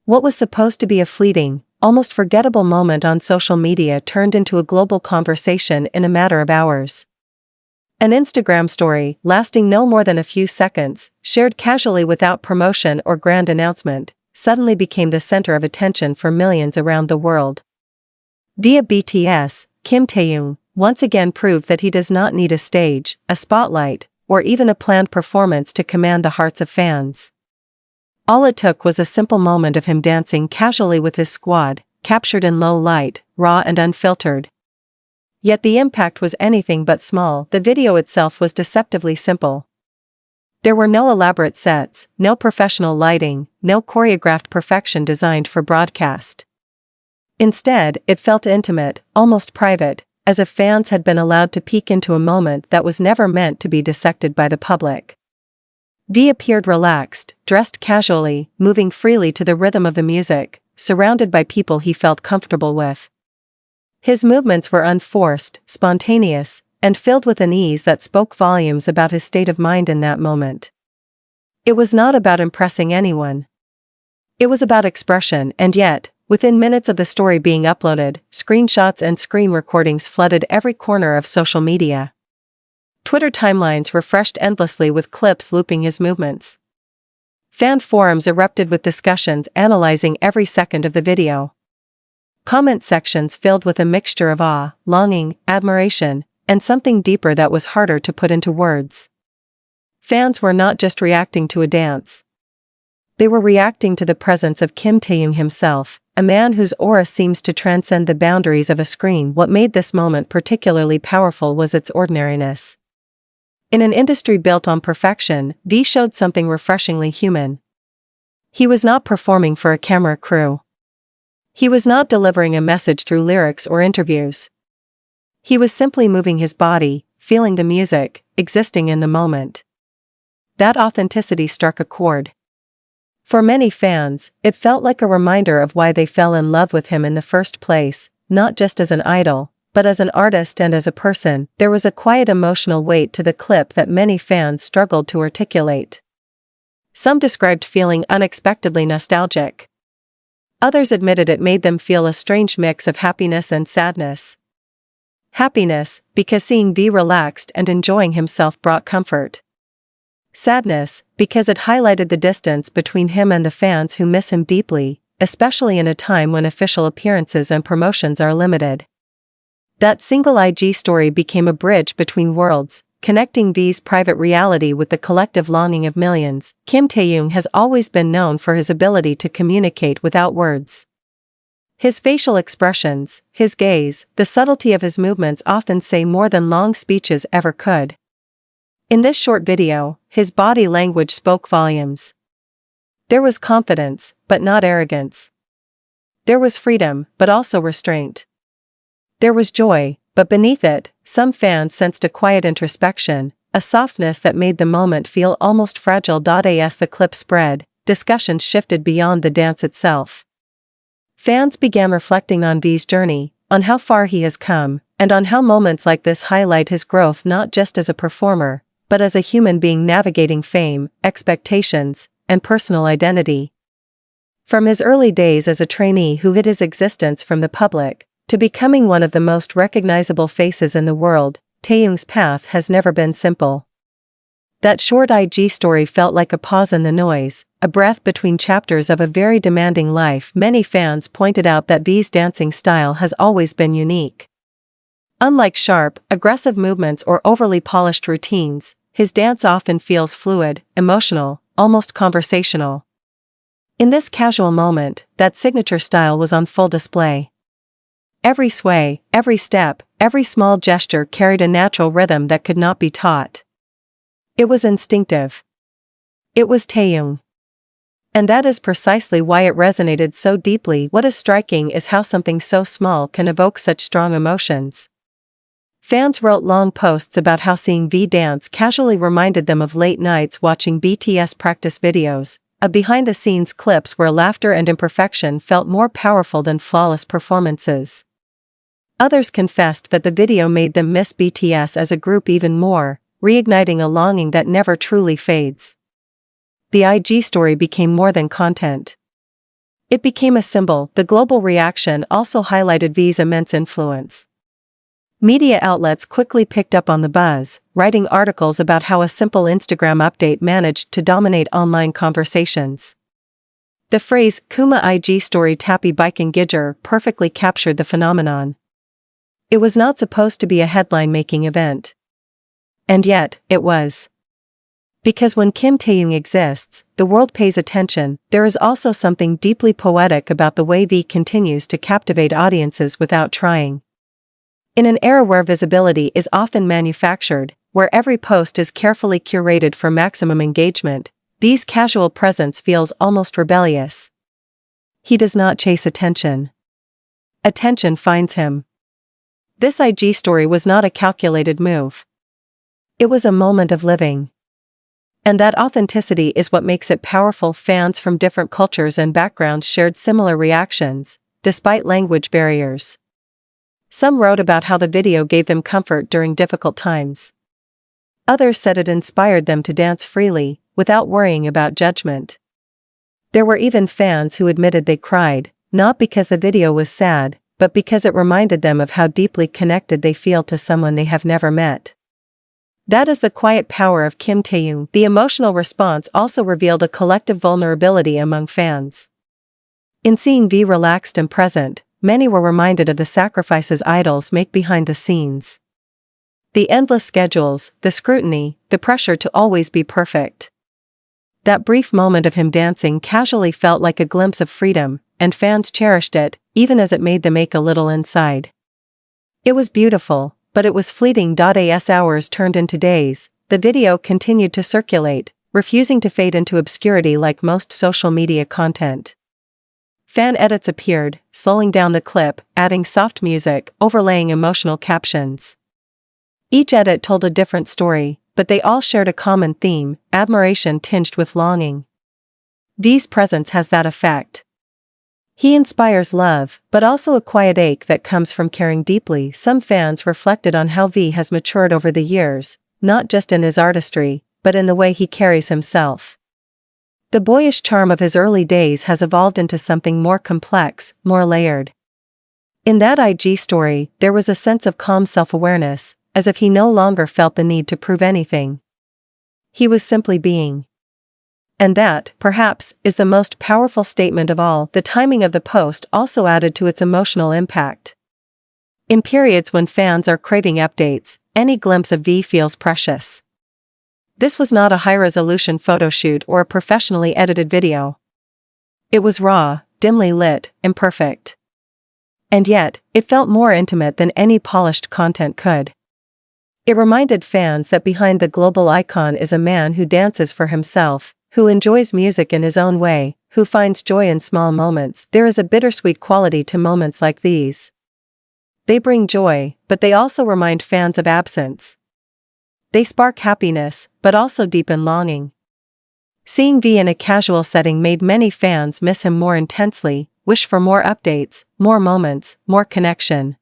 What was supposed to be a fleeting, almost forgettable moment on social media turned into a global conversation in a matter of hours. An Instagram story, lasting no more than a few seconds, shared casually without promotion or grand announcement, suddenly became the center of attention for millions around the world. Via BTS, Kim Taehyung once again proved that he does not need a stage, a spotlight, or even a planned performance to command the hearts of fans. All it took was a simple moment of him dancing casually with his squad, captured in low light, raw and unfiltered. Yet the impact was anything but small. The video itself was deceptively simple. There were no elaborate sets, no professional lighting, no choreographed perfection designed for broadcast. Instead, it felt intimate, almost private, as if fans had been allowed to peek into a moment that was never meant to be dissected by the public. V appeared relaxed, dressed casually, moving freely to the rhythm of the music, surrounded by people he felt comfortable with. His movements were unforced, spontaneous, and filled with an ease that spoke volumes about his state of mind in that moment. It was not about impressing anyone. It was about expression, and yet, within minutes of the story being uploaded, screenshots and screen recordings flooded every corner of social media. Twitter timelines refreshed endlessly with clips looping his movements. Fan forums erupted with discussions analyzing every second of the video. Comment sections filled with a mixture of awe, longing, admiration, and something deeper that was harder to put into words. Fans were not just reacting to a dance. They were reacting to the presence of Kim Taehyung himself, a man whose aura seems to transcend the boundaries of a screen. What made this moment particularly powerful was its ordinariness. In an industry built on perfection, V showed something refreshingly human. He was not performing for a camera crew. He was not delivering a message through lyrics or interviews. He was simply moving his body, feeling the music, existing in the moment. That authenticity struck a chord. For many fans, it felt like a reminder of why they fell in love with him in the first place, not just as an idol, but as an artist and as a person. There was a quiet emotional weight to the clip that many fans struggled to articulate. Some described feeling unexpectedly nostalgic. Others admitted it made them feel a strange mix of happiness and sadness. Happiness, because seeing V relaxed and enjoying himself brought comfort. Sadness, because it highlighted the distance between him and the fans who miss him deeply, especially in a time when official appearances and promotions are limited. That single IG story became a bridge between worlds, connecting V's private reality with the collective longing of millions. Kim Taehyung has always been known for his ability to communicate without words. His facial expressions, his gaze, the subtlety of his movements often say more than long speeches ever could. In this short video, his body language spoke volumes. There was confidence, but not arrogance. There was freedom, but also restraint. There was joy, but beneath it, some fans sensed a quiet introspection, a softness that made the moment feel almost fragile. As the clip spread, discussions shifted beyond the dance itself. Fans began reflecting on V's journey, on how far he has come, and on how moments like this highlight his growth not just as a performer, but as a human being navigating fame, expectations, and personal identity. From his early days as a trainee who hid his existence from the public, to becoming one of the most recognizable faces in the world, Taehyung's path has never been simple. That short IG story felt like a pause in the noise, a breath between chapters of a very demanding life. Many fans pointed out that V's dancing style has always been unique. Unlike sharp, aggressive movements or overly polished routines, his dance often feels fluid, emotional, almost conversational. In this casual moment, that signature style was on full display. Every sway, every step, every small gesture carried a natural rhythm that could not be taught. It was instinctive. It was Taehyung. And that is precisely why it resonated so deeply. What is striking is how something so small can evoke such strong emotions. Fans wrote long posts about how seeing V dance casually reminded them of late nights watching BTS practice videos, of behind-the-scenes clips where laughter and imperfection felt more powerful than flawless performances. Others confessed that the video made them miss BTS as a group even more, reigniting a longing that never truly fades. The IG story became more than content. It became a symbol. The global reaction also highlighted V's immense influence. Media outlets quickly picked up on the buzz, writing articles about how a simple Instagram update managed to dominate online conversations. The phrase, "Kuma IG story tapi biking gijur," perfectly captured the phenomenon. It was not supposed to be a headline-making event. And yet, it was. Because when Kim Taeyong exists, the world pays attention. There is also something deeply poetic about the way V continues to captivate audiences without trying. In an era where visibility is often manufactured, where every post is carefully curated for maximum engagement, V's casual presence feels almost rebellious. He does not chase attention. Attention finds him. This IG story was not a calculated move. It was a moment of living. And that authenticity is what makes it powerful. Fans from different cultures and backgrounds shared similar reactions, despite language barriers. Some wrote about how the video gave them comfort during difficult times. Others said it inspired them to dance freely, without worrying about judgment. There were even fans who admitted they cried, not because the video was sad, but because it reminded them of how deeply connected they feel to someone they have never met. That is the quiet power of Kim Taeyong. The emotional response also revealed a collective vulnerability among fans. In seeing V relaxed and present, many were reminded of the sacrifices idols make behind the scenes. The endless schedules, the scrutiny, the pressure to always be perfect. That brief moment of him dancing casually felt like a glimpse of freedom, and fans cherished it, even as it made them ache a little inside. It was beautiful, but it was fleeting. As hours turned into days, the video continued to circulate, refusing to fade into obscurity like most social media content. Fan edits appeared, slowing down the clip, adding soft music, overlaying emotional captions. Each edit told a different story, but they all shared a common theme: admiration tinged with longing. V's presence has that effect. He inspires love, but also a quiet ache that comes from caring deeply. Some fans reflected on how V has matured over the years, not just in his artistry, but in the way he carries himself. The boyish charm of his early days has evolved into something more complex, more layered. In that IG story, there was a sense of calm self-awareness, as if he no longer felt the need to prove anything. He was simply being. And that, perhaps, is the most powerful statement of all. The timing of the post also added to its emotional impact. In periods when fans are craving updates, any glimpse of V feels precious. This was not a high-resolution photo shoot or a professionally edited video. It was raw, dimly lit, imperfect. And yet, it felt more intimate than any polished content could. It reminded fans that behind the global icon is a man who dances for himself, who enjoys music in his own way, who finds joy in small moments. There is a bittersweet quality to moments like these. They bring joy, but they also remind fans of absence. They spark happiness, but also deepen longing. Seeing V in a casual setting made many fans miss him more intensely, wish for more updates, more moments, more connection.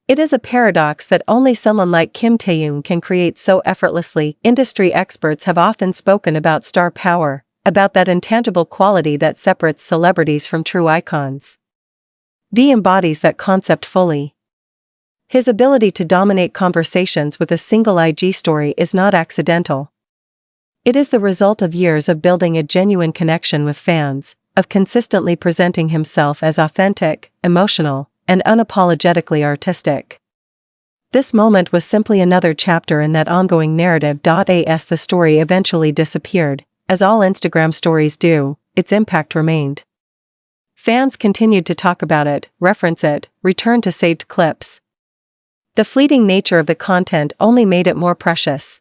It is a paradox that only someone like Kim Taeyong can create so effortlessly. Industry experts have often spoken about star power, about that intangible quality that separates celebrities from true icons. V embodies that concept fully. His ability to dominate conversations with a single IG story is not accidental. It is the result of years of building a genuine connection with fans, of consistently presenting himself as authentic, emotional, and unapologetically artistic. This moment was simply another chapter in that ongoing narrative. As the story eventually disappeared, as all Instagram stories do, its impact remained. Fans continued to talk about it, reference it, return to saved clips. The fleeting nature of the content only made it more precious.